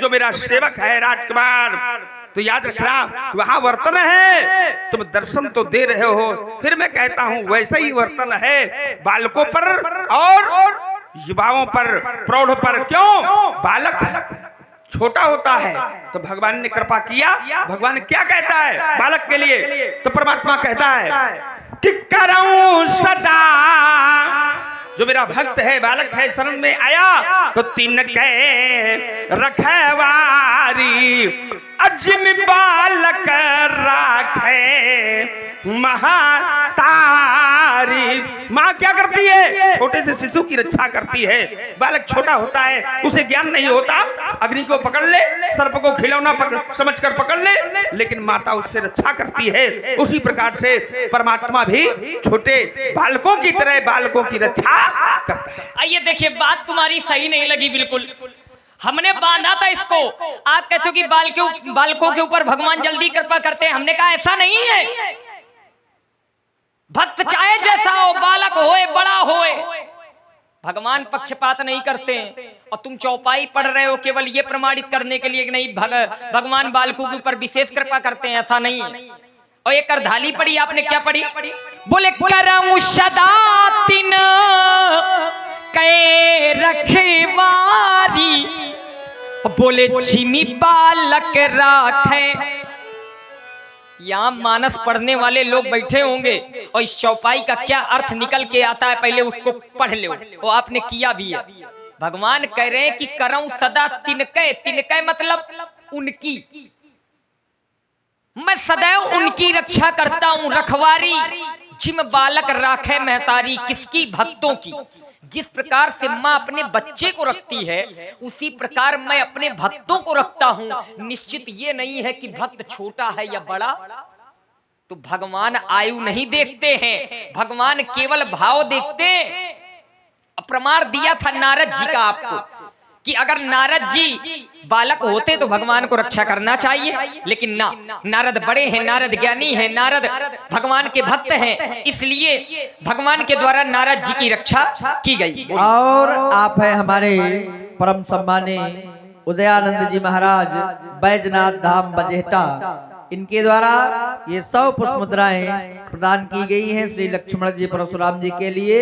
जो मेरा सेवक है राजकुमार, तो याद रखना वहां वर्तन है, तुम दर्शन तो दे रहे हो, फिर मैं कहता हूं वैसा ही वर्तन है बालकों पर और युवाओं पर, प्रौढ़ पर। क्यों? बालक छोटा होता है तो भगवान ने कृपा किया। भगवान क्या कहता है बालक के लिए? तो परमात्मा कहता है कि करऊं सदा, जो मेरा भक्त है बालक है शरण में आया तो तिनके रखवारी, अजिम बालक राखे महातारी। माँ क्या करती है? छोटे से शिशु की रक्षा करती है। बालक छोटा होता है, उसे ज्ञान नहीं होता, अग्नि को पकड़ ले, सर्प को खिलौना समझकर पकड़ ले, लेकिन माता उससे रक्षा करती है। उसी प्रकार से परमात्मा भी छोटे बालकों की तरह बालकों की रक्षा करता है। आइए देखिए, बात तुम्हारी सही नहीं लगी बिल्कुल। हमने बांधा था इसको, आप कहते हो कि बालकों के ऊपर भगवान जल्दी कृपा करते हैं। हमने कहा ऐसा नहीं है। भक्त चाहे जैसा हो, बालक होए बड़ा होए, भगवान पक्षपात नहीं करते हैं। और तुम चौपाई पढ़ रहे हो केवल ये प्रमाणित करने के लिए कि नहीं भगवान बालकों के ऊपर विशेष कृपा करते हैं, ऐसा नहीं है। और एक करधाली पढ़ी आपने, क्या पढ़ी? बोले करऊं सदा तिन कै रखवारी, बोले जिमी बालक राखे। यहाँ मानस पढ़ने वाले लोग बैठे होंगे और इस चौपाई का क्या अर्थ निकल के आता है पहले उसको पढ़ लो, वो आपने किया भी है। भगवान कह रहे हैं कि करऊं सदा तिनके, तिनके मतलब उनकी, मैं सदैव उनकी रक्षा करता हूं। रखवारी, जिम बालक राखे महतारी, किसकी? भक्तों की। जिस प्रकार से माँ अपने बच्चे को रखती है उसी प्रकार मैं अपने भक्तों को रखता हूं। निश्चित ये नहीं है कि भक्त छोटा है या बड़ा। तो भगवान आयु नहीं देखते हैं, भगवान केवल भाव देखते हैं। प्रमाण दिया था नारद जी का आपको कि अगर नारद जी बालक होते तो भगवान को रक्षा करना चाहिए, लेकिन ना, नारद बड़े हैं, नारद ज्ञानी हैं, नारद भगवान के भक्त हैं, इसलिए भगवान के द्वारा नारद जी की रक्षा की गई। और आप है हमारे परम सम्मानीय उदयानंद जी महाराज, बैजनाथ धाम बजेटा, इनके द्वारा ये 100 पुष्प मुद्राएं प्रदान की गई हैं श्री लक्ष्मण जी परशुराम जी के लिए।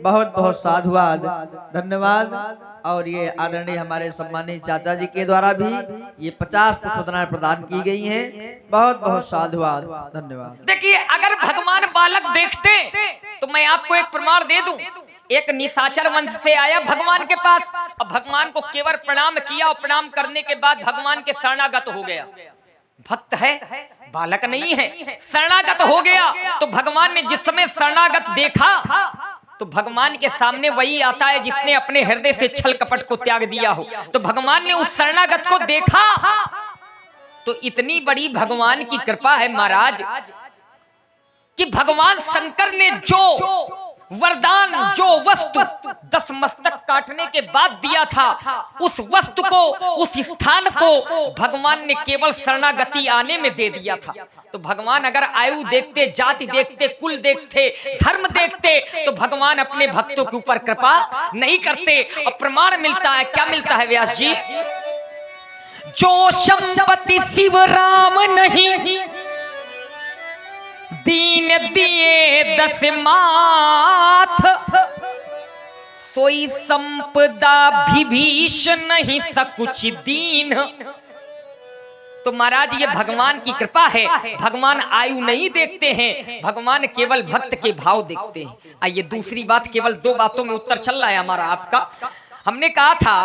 बहुत बहुत साधुवाद, धन्यवाद। और ये आदरणीय हमारे सम्मानित चाचा जी के द्वारा भी ये 50 पुष्प मुद्राएं प्रदान की गई हैं। बहुत बहुत साधुवाद, धन्यवाद। देखिए, अगर भगवान बालक देखते तो मैं आपको एक प्रमाण दे दूं। एक निशाचर वंश से आया भगवान के पास और भगवान को केवल प्रणाम किया और प्रणाम करने के बाद भगवान के शरणागत हो गया। भक्त है, बालक नहीं है, शरणागत हो गया। तो भगवान ने जिस समय शरणागत देखा तो भगवान के सामने वही आता है जिसने अपने हृदय से छल कपट को त्याग दिया हो। तो भगवान ने उस शरणागत को देखा तो इतनी बड़ी भगवान की कृपा है महाराज कि भगवान शंकर ने जो वरदान, जो वस्तु 10 मस्तक काटने के बाद दिया था, उस वस्तु को, उस स्थान को भगवान ने केवल शरणागति आने में दे दिया था। तो भगवान अगर आयु देखते, जाति देखते, कुल देखते, धर्म देखते तो भगवान अपने भक्तों के ऊपर कृपा नहीं करते। और प्रमाण मिलता है, क्या मिलता है व्यास जी? जो संपत्ति शिव राम नहीं, दीन दिए 10 माथ, सोई संपदा विभीष नहीं सकुच दीन। तो महाराज ये भगवान की कृपा है। भगवान आयु नहीं देखते हैं, भगवान केवल भक्त के भाव देखते हैं। आइए दूसरी बात, केवल 2 बातों में उत्तर चल रहा है हमारा आपका। हमने कहा था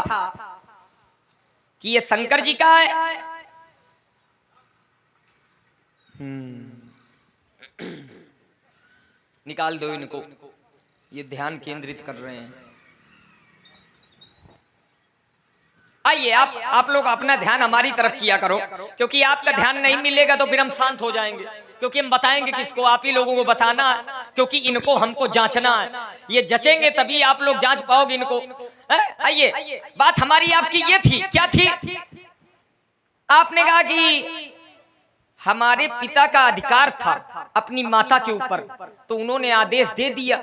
कि ये शंकर जी का है। निकाल दो इनको, ये ध्यान केंद्रित कर रहे हैं। आइए आप लोग अपना ध्यान हमारी तरफ किया करो, क्योंकि आपका ध्यान नहीं मिलेगा तो फिर हम शांत हो जाएंगे। क्योंकि हम बताएंगे किसको? आप ही लोगों को बताना है, क्योंकि इनको हमको जांचना है। ये जचेंगे तभी आप लोग जांच पाओगे इनको। आइए, बात हमारी आपकी ये थी, क्या थी? आपने कहा कि हमारे पिता का अधिकार था अपनी माता के ऊपर, तो उन्होंने आदेश दे दिया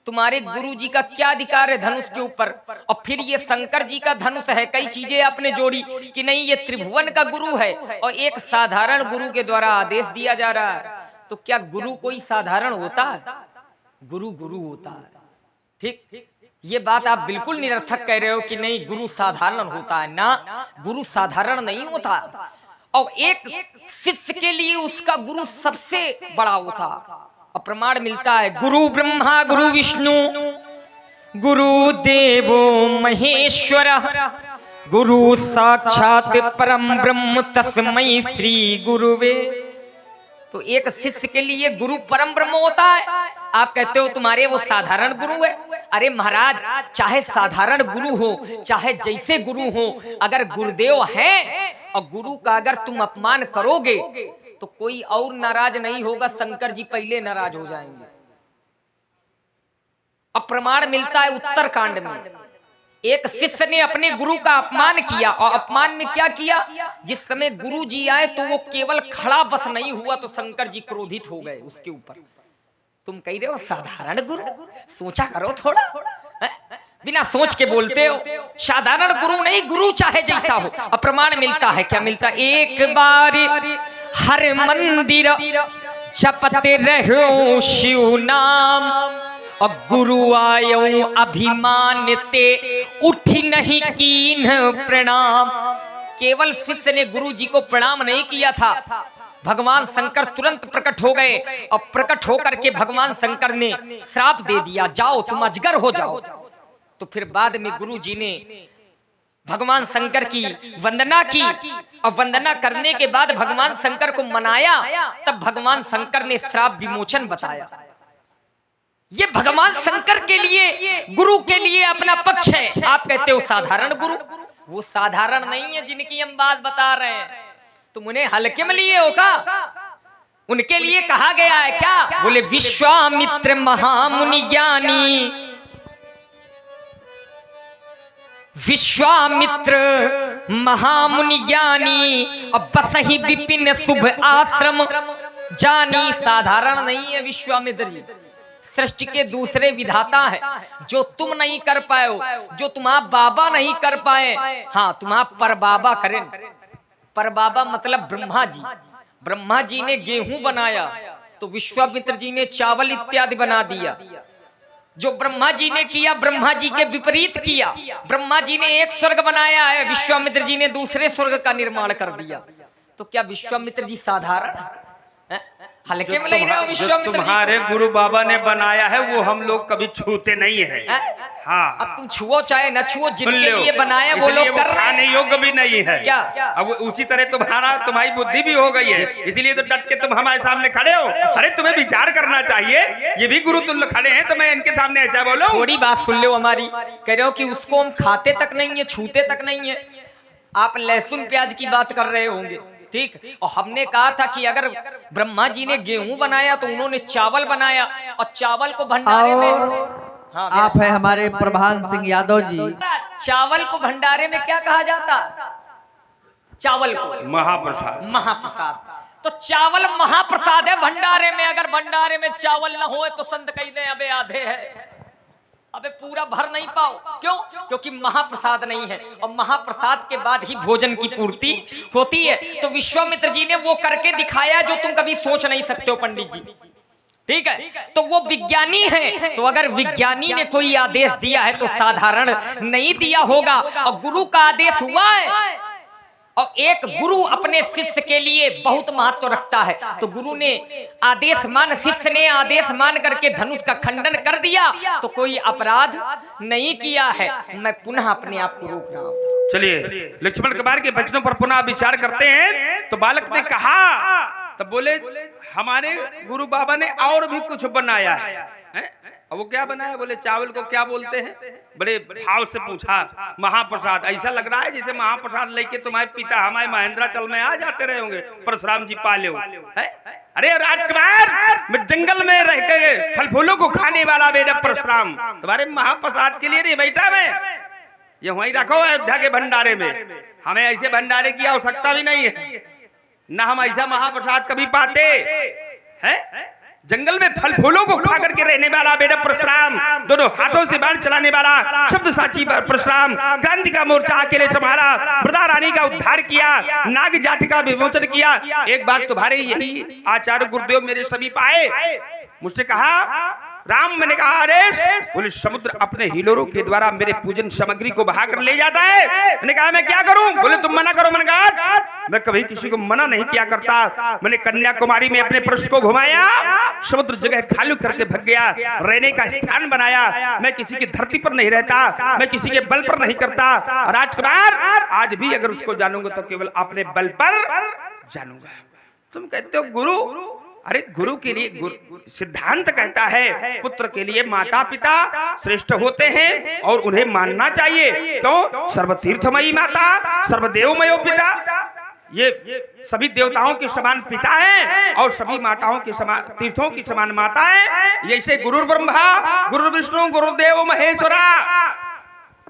तुम्हारे गुरु जी का क्या अधिकार है धनुष के ऊपर? और फिर ये शंकर जी का धनुष है। कई चीजें आपने जोड़ी कि नहीं ये त्रिभुवन का गुरु है और एक साधारण गुरु के द्वारा आदेश दिया जा रहा है। तो क्या गुरु कोई साधारण होता है? गुरु गुरु होता है। ठीक, ये बात आप बिल्कुल निरर्थक कह रहे हो कि नहीं गुरु साधारण होता है। ना, गुरु साधारण नहीं होता। और एक शिष्य के लिए उसका गुरु सबसे बड़ा होता। और प्रमाण मिलता है गुरु ब्रह्मा गुरु विष्णु गुरु देवो महेश्वर गुरु साक्षात परम ब्रह्म तस्मै श्री गुरुवे। तो एक शिष्य के लिए गुरु परम ब्रह्म होता है। आप कहते हो तुम्हारे वो साधारण गुरु है। अरे महाराज, चाहे साधारण गुरु हो चाहे जैसे गुरु हो, अगर गुरुदेव हैं और गुरु का अगर तुम अपमान करोगे तो कोई और नाराज नहीं होगा, शंकर जी पहले नाराज हो जाएंगे। अब प्रमाण मिलता है उत्तरकांड में, एक शिष्य ने अपने गुरु का अपमान किया। और अपमान में क्या किया? जिस समय गुरु जी आए तो वो केवल खड़ा बस नहीं हुआ तो शंकर जी क्रोधित हो गए उसके ऊपर। तुम कह रहे हो साधारण गुरु, सोचा करो थोड़ा, बिना सोच के बोलते हो। साधारण गुरु नहीं, गुरु चाहे जैसा हो। अब प्रमाण मिलता है, क्या मिलता है? एक बार हर मंदिर जपते रहो शिव नाम और गुरु आयो अभिमान ते उठी नहीं कीन प्रणाम। केवल शिष्य ने गुरु जी को प्रणाम नहीं किया था, भगवान शंकर तुरंत प्रकट हो गए और प्रकट होकर के भगवान शंकर ने श्राप दे दिया, जाओ तुम अजगर हो जाओ। तो फिर बाद में गुरु जी ने भगवान शंकर की वंदना की और वंदना करने के बाद भगवान शंकर को मनाया। तब भगवान शंकर ने श्राप विमोचन बताया। ये भगवान शंकर के लिए, गुरु के लिए अपना पक्ष है। आप कहते हो साधारण गुरु, वो साधारण नहीं है जिनकी हम बात बता रहे हैं। तुम उन्हें हल्के में लिए हो का? उनके लिए कहा गया है क्या? बोले विश्वामित्र महामुनि ज्ञानी, विश्वामित्र महामुनि ज्ञानी और बसहि विपिन शुभ आश्रम जानी। साधारण नहीं है विश्वामित्र जी, सृष्टि के दूसरे विधाता है। जो तुम नहीं कर पाए हो, जो तुम्हारा बाबा नहीं कर पाए, हाँ तुम्हारा परबाबा करें। परबाबा मतलब ब्रह्मा जी। ब्रह्मा जी ने गेहूं बनाया तो विश्वामित्र जी ने चावल इत्यादि बना दिया। जो ब्रह्मा जी ने किया ब्रह्मा जी के विपरीत किया। ब्रह्मा जी ने एक स्वर्ग बनाया है, विश्वामित्र जी ने दूसरे स्वर्ग का निर्माण कर दिया। तो क्या विश्वामित्र जी साधारण है? हल्के में ले रहे हो विश्वामित्र जी? तुम्हारे गुरु बाबा ने बनाया है वो हम लोग कभी छूते नहीं है। हाँ, अब तुम छुओ चाहे न छुओ, जिनके लिए बनाया वो लोग कर रहे हैं। योग्य भी नहीं है क्या? अब उसी तरह तुम्हारी बुद्धि भी हो गई है, इसीलिए तो डट के तुम हमारे सामने खड़े हो। अरे तुम्हें विचार करना चाहिए, ये भी गुरु तुल्य खड़े हैं तो मैं इनके सामने ऐसा बोलो? थोड़ी बात सुन लो हमारी। कह रहे हो कि उसको हम खाते तक नहीं है, छूते तक नहीं है। आप लहसुन प्याज की बात कर रहे होंगे, ठीक। और हमने कहा था कि अगर ब्रह्मा जी ने गेहूं बनाया तो उन्होंने चावल बनाया और चावल को भंडारे में, हाँ, आप है हमारे प्रभान सिंह यादव जी। चावल को भंडारे में क्या कहा जाता? चावल को महाप्रसाद। महाप्रसाद। तो चावल महाप्रसाद है भंडारे में। अगर भंडारे में चावल न हो तो संत कह दे अबे आधे है, अबे पूरा भर नहीं पाओ। क्यों? क्योंकि महाप्रसाद नहीं है और महाप्रसाद के बाद ही भोजन की पूर्ति होती है। तो विश्वामित्र जी ने वो करके दिखाया जो तुम कभी सोच नहीं सकते हो पंडित जी, ठीक है। तो वो विज्ञानी है, तो अगर विज्ञानी ने कोई आदेश दिया है तो साधारण नहीं दिया होगा। और गुरु का आदेश हुआ है और एक गुरु अपने शिष्य के लिए बहुत महत्व रखता है। तो गुरु ने आदेश मान, शिष्य ने आदेश मान करके धनुष का खंडन कर दिया तो कोई अपराध नहीं किया है। मैं पुनः अपने आप को रोक रहा हूं। चलिए लक्ष्मण कुमार के वचनों पर पुनः विचार करते हैं। तो बालक ने कहा, तब बोले हमारे गुरु बाबा ने और भी कुछ बनाया है। अब वो क्या बनाया? बोले चावल को क्या बोलते हैं? बड़े भाव से पूछा। महाप्रसाद। ऐसा लग रहा है जैसे महाप्रसाद लेके तुम्हारे पिता हमारे महेंद्राचल में आ जाते रहे होंगे, परशुराम जी पाले हो। अरे राजकुमार, मैं जंगल में रह के फल फूलों को खाने वाला बेटा परशुराम तुम्हारे महाप्रसाद के लिए नहीं बैठा मैं। ये वहीं रखो अयोध्या के भंडारे में। हमें ऐसे भंडारे की आवश्यकता भी नहीं है, ना हम ऐसा महाप्रसाद कभी पाते हैं। जंगल में फल फूलों को खा करके रहने वाला बेटा परशुराम, दोनों हाथों से बाण चलाने वाला शब्द साची परशुराम, क्रांति का मोर्चा अकेले संभाला, वृंदा रानी का उद्धार किया, नाग जाति का विमोचन किया। एक बार तुम्हारे यही आचार्य गुरुदेव मेरे समीप आए, मुझसे कहा राम, मैंने कहा आदेश, बोले समुद्र अपने हिलोरों के द्वारा मेरे पूजन सामग्री को बहा कर ले जाता है। मैंने कहा मैं क्या करूं? बोले तुम मना करो। मैंने कहा मैं कभी किसी को मना नहीं किया करता। मैंने कन्याकुमारी में अपने पुरुष को घुमाया, समुद्र जगह खाली करके भग गया, रहने का स्थान बनाया। मैं किसी की धरती पर नहीं रहता, मैं किसी के बल पर नहीं करता। राजकुमार आज भी अगर उसको जानूंगा तो केवल अपने बल पर जानूंगा। तुम कहते हो गुरु, अरे गुरु के लिए सिद्धांत कहता है पुत्र के लिए माता पिता श्रेष्ठ होते हैं और उन्हें मानना चाहिए। क्यों? सर्वतीर्थमयी माता, सर्वदेवमयो पिता, ये सभी देवताओं के समान पिता हैं और सभी माताओं के समान, तीर्थों की समान माता है। जैसे गुरु ब्रह्मा, गुरु विष्णु, गुरुदेव महेश्वरा,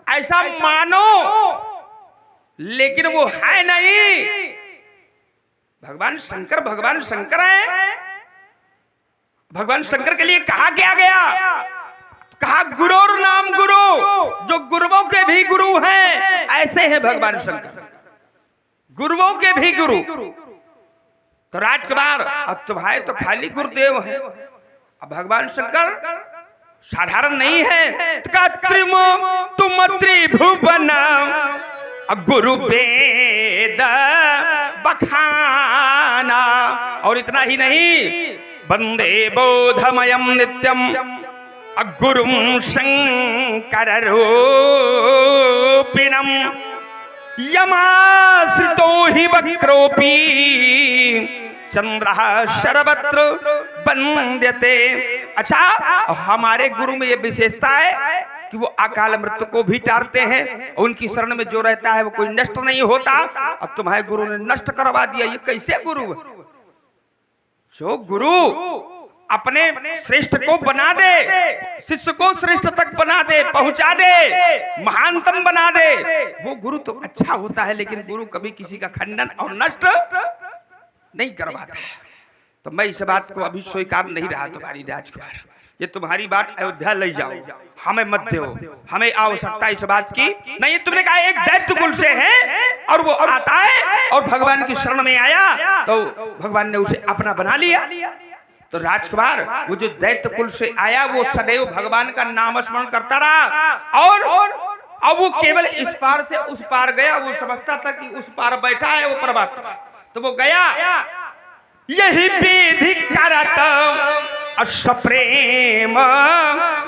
ऐसा मानो, लेकिन वो है नहीं। भगवान शंकर है। भगवान शंकर के लिए कहा क्या गया? कहा गुरुर नाम गुरु, जो गुरुओं के भी गुरु हैं, ऐसे हैं भगवान शंकर, गुरुओं के भी गुरु। तो राजकुमार अब तुम्हारे तो खाली गुरुदेव है, अब भगवान शंकर साधारण नहीं है। तुम त्रिभुवन गुरु वेद बखाना, और इतना ही नहीं, वंदे बोधमयम नित्यम गुरुं शंकर रूपिणम यमाश्रितो हि वक्रोपी चंद्रः सर्वत्र वंद्यते। अच्छा, हमारे गुरु में ये विशेषता है कि वो अकाल मृत्यु को भी टारते हैं, उनकी शरण में जो रहता है वो कोई नष्ट नहीं होता। अब तुम्हारे गुरु ने नष्ट करवा दिया, ये कैसे गुरु? जो गुरु अपने श्रेष्ठ को बना दे, शिष्य को श्रेष्ठ तक बना दे, पहुंचा दे, महानतम बना दे, वो गुरु तो अच्छा होता है। लेकिन गुरु कभी किसी का खंडन और नष्ट नहीं करवाता। तो मैं इस बात को अभी स्वीकार नहीं रहा तुम्हारी राजकुमार, ये तुम्हारी बात अयोध्या ले जाओ, हमें मत दो, हमें आवश्यकता इस बात की नहीं। तुमने कहा एक दैत्य कुल से है और वो आता है और भगवान की शरण में आया तो भगवान ने उसे अपना बना लिया। तो राजकुमार वो जो दैत्य कुल से आया वो सदैव भगवान का नाम स्मरण करता रहा, और अब वो केवल इस पार से उस पार गया। वो समझता था कि उस पार बैठा है वो परमात्मा, तो वो गया यही विधि करत अश्वप्रेम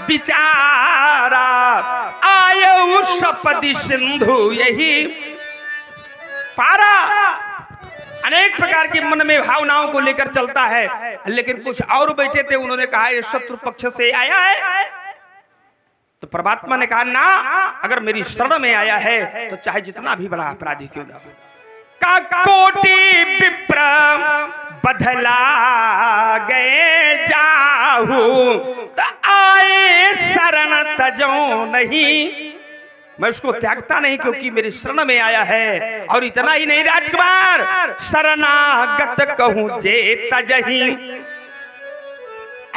विचारा आयु सपदि सिंधु यही पारा। अनेक प्रकार की मन में भावनाओं को लेकर चलता है, लेकिन कुछ और बैठे थे, उन्होंने कहा ये शत्रु पक्ष से आया है। तो परमात्मा ने कहा ना, अगर मेरी शरण में आया है तो चाहे जितना भी बड़ा अपराधी क्यों ना हो। का कोटि विप्र बदला गए जाहू तो आए शरण तजो नहीं, मैं उसको त्यागता नहीं क्योंकि मेरी शरण में आया है। और इतना ही नहीं राजकुमार, शरणागत कहूं जे तजही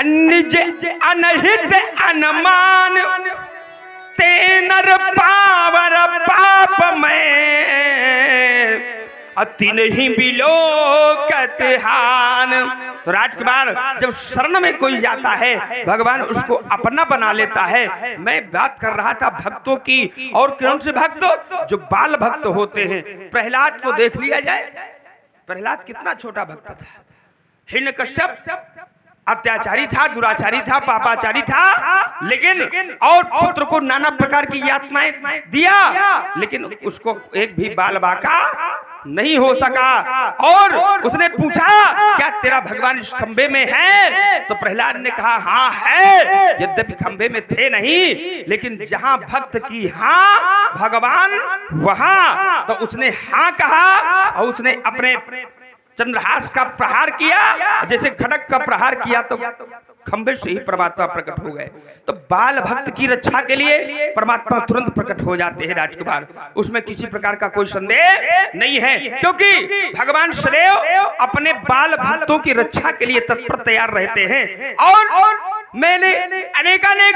निज अनहित अनुमान ते नर पावर पाप में अति नहीं बिलोकत हान। तो राजकुमार जब शरण में कोई जाता है भगवान उसको अपना बना लेता है। मैं बात कर रहा था भक्तों की, और कौन से भक्त? जो बाल भक्त होते हैं। प्रहलाद को देख लिया जाए, प्रहलाद कितना छोटा भक्त था। हिरण्यकश्यप अत्याचारी था, दुराचारी था, पापाचारी था, लेकिन और पुत्र को नाना प्रकार की यातनाएं दिया, लेकिन उसको एक भी बाल बाका नहीं हो सका। और उसने पूछा क्या तेरा भगवान इस खंबे में है? तो प्रहलाद ने कहा हाँ है, यद्यपि खंबे में थे नहीं, लेकिन जहां भक्त की हाँ भगवान वहां। तो उसने हाँ कहा और उसने अपने चंद्रहास का प्रहार किया, जैसे खड़ग का प्रहार किया तो खंभे से ही परमात्मा प्रकट हो गए। तो बाल भक्त की रक्षा के लिए परमात्मा तुरंत प्रकट हो जाते हैं राजकुमार, उसमें किसी प्रकार का कोई संदेह नहीं है, क्योंकि भगवान सदैव अपने बाल भक्तों की रक्षा के लिए तत्पर तैयार रहते हैं। और मैंने अनेकानेक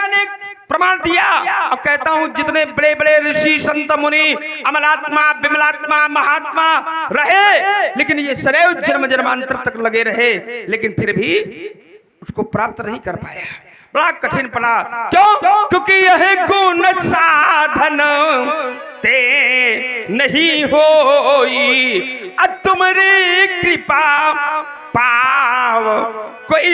प्रमाण दिया और कहता हूं, जितने बड़े बड़े ऋषि संत मुनि अमलात्मा विमलात्मा महात्मा रहे, लेकिन ये सदैव जन्म जन्मांतर तक लगे रहे, लेकिन फिर भी उसको प्राप्त नहीं कर पाया। बड़ा कठिन पड़ा। क्यों? क्योंकि यह गुण साधन ते नहीं होई, तुम्हारी कृपा पाव कोई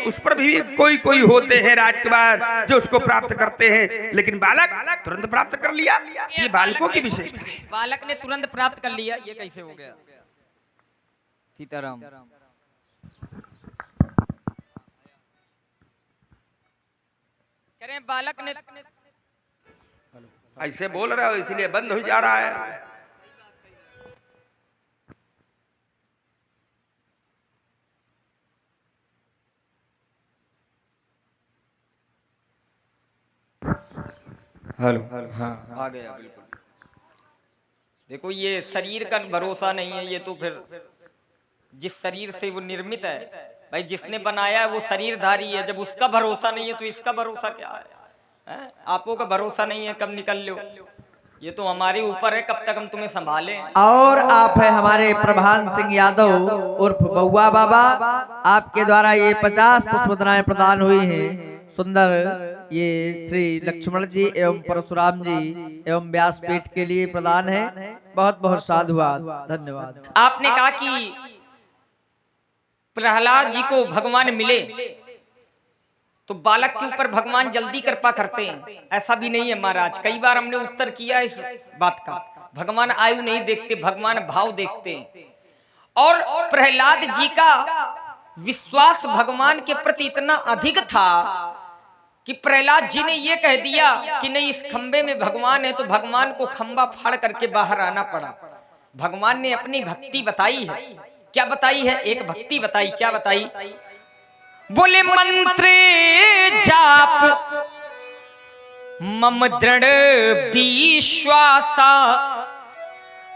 उस पर भी कोई होते हैं राजकुमार जो उसको प्राप्त करते हैं, लेकिन बालक तुरंत प्राप्त कर लिया। ये बालकों की विशेषता है। बालक ने तुरंत प्राप्त कर लिया, ये कैसे हो गया? सीताराम। करें बालक ने ऐसे बोल रहे हो इसलिए बंद हो जा रहा है। हेलो, हाँ आ गया बिल्कुल। देखो ये शरीर का भरोसा नहीं है, ये तो फिर जिस शरीर से वो निर्मित है, भाई जिसने बनाया है वो शरीरधारी है, जब उसका भरोसा नहीं है तो इसका भरोसा क्या है? आपो का भरोसा नहीं है कब निकल लो, ये तो हमारे ऊपर है कब तक हम तुम्हें संभालें। और आप है हमारे प्रभान सिंह यादव उर्फ बउआ बाबा, आपके द्वारा ये 50 पुष्पमुद्राएं प्रदान हुई हैं। सुंदर ये श्री लक्ष्मण जी एवं परशुराम जी एवं व्यासपीठ के लिए प्रदान है। बहुत बहुत साधुवाद, धन्यवाद। आपने कहा कि प्रहलाद जी को भगवान मिले तो बालक के ऊपर भगवान जल्दी कृपा करते हैं, ऐसा भी नहीं है महाराज। कई बार हमने उत्तर किया इस बात का, भगवान आयु नहीं देखते, भगवान भाव देखते हैं। और प्रहलाद जी का विश्वास भगवान के प्रति इतना अधिक था कि प्रहलाद जी ने यह कह दिया कि नहीं, इस खंबे में भगवान है, तो भगवान को खंबा फाड़ करके बाहर आना पड़ा। भगवान ने अपनी भक्ति बताई है। क्या बताई है? एक भक्ति बताई। क्या बताई? बोले मंत्र जाप मम दृढ़ विश्वासा,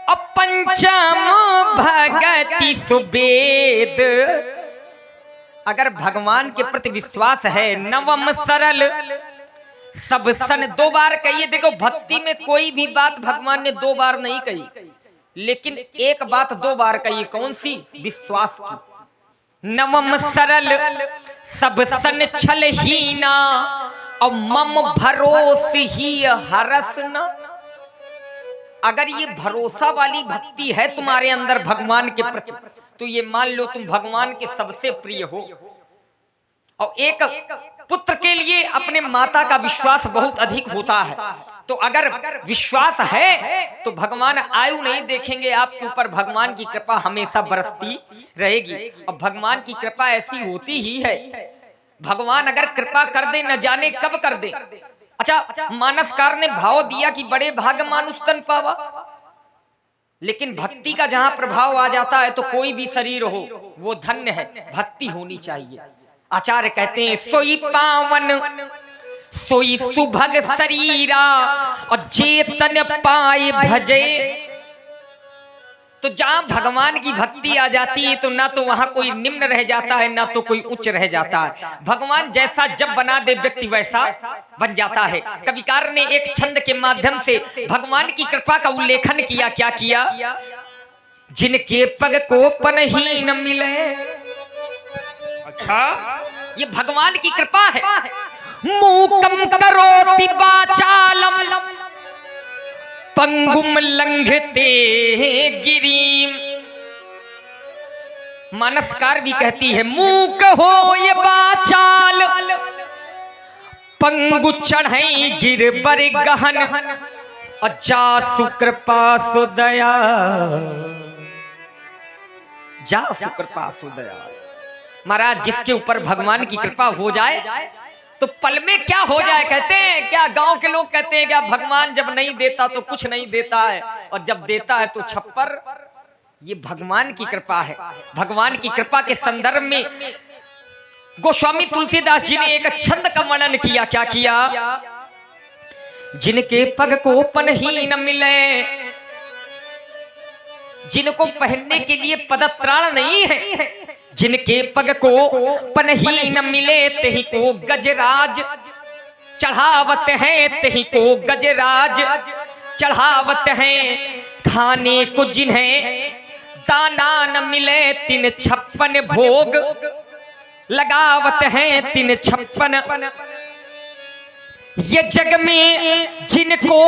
अपंचम भगति सुबेद। अगर भगवान के प्रति विश्वास है, नवम सरल सब सन। 2 बार कहिए। देखो भक्ति में कोई भी बात भगवान ने 2 बार नहीं कही, लेकिन एक बात 2 बार कही। कौन सी? विश्वास की। नवम सरल सब सन छल हीना, और मम भरोस ही हरस न। अगर ये भरोसा वाली भक्ति है तुम्हारे अंदर भगवान के प्रति, तो ये मान लो तुम भगवान के सबसे प्रिय हो। और एक पुत्र के लिए अपने माता का विश्वास बहुत अधिक होता है। तो अगर विश्वास है तो भगवान आयु नहीं देखेंगे आपके ऊपर, भगवान की कृपा हमेशा बरसती रहेगी। और भगवान की कृपा ऐसी होती ही है, भगवान अगर कृपा कर दे न जाने कब कर दे। अच्छा, मानसकार ने भाव दिया कि बड़े भाग मानुष तन पावा, लेकिन भक्ति का जहां प्रभाव आ जाता है तो कोई भी शरीर हो वो धन्य है। भक्ति होनी चाहिए। आचार्य कहते हैं सोई पावन सोई सुभग शरीरा, और जेतन पाए भजे। तो जहां भगवान की भक्ति आ जाती है तो ना तो वहां कोई निम्न रह जाता है, ना तो कोई उच्च रह जाता है। भगवान जैसा जब बना दे व्यक्ति वैसा बन जाता है। कविकार ने एक छंद के माध्यम से भगवान की कृपा का उल्लेखन किया। क्या किया? जिनके पग को पन ही न मिले। अच्छा, ये भगवान की कृपा है। मूकम करोति वाचालम पंगुम लंघते गिरीम। मानसकार भी कहती है मूक हो ये वाचाल, पंगु चढ़ई गिर बर गहन, जा सुकृपा सुदया, जा सुकृपा सुदया। महाराज जिसके ऊपर भगवान की कृपा हो जाए तो पल में क्या हो जाए। कहते हैं क्या, गांव के लोग कहते हैं क्या, भगवान जब नहीं देता तो कुछ नहीं देता है, और जब देता है तो छप्पर। ये भगवान की कृपा है। भगवान की कृपा के संदर्भ में गोस्वामी तुलसीदास जी ने एक छंद का वर्णन किया। क्या किया? जिनके पग को पनही न मिले, जिनको पहनने के लिए पदत्राण नहीं है, जिनके पग को पनही न मिले, तही को गजराज चढ़ावत है, तही को गजराज चढ़ावत है। खाने को जिन्हें दाना न मिले, 356 भोग लगावत है, 356। ये जग में जिनको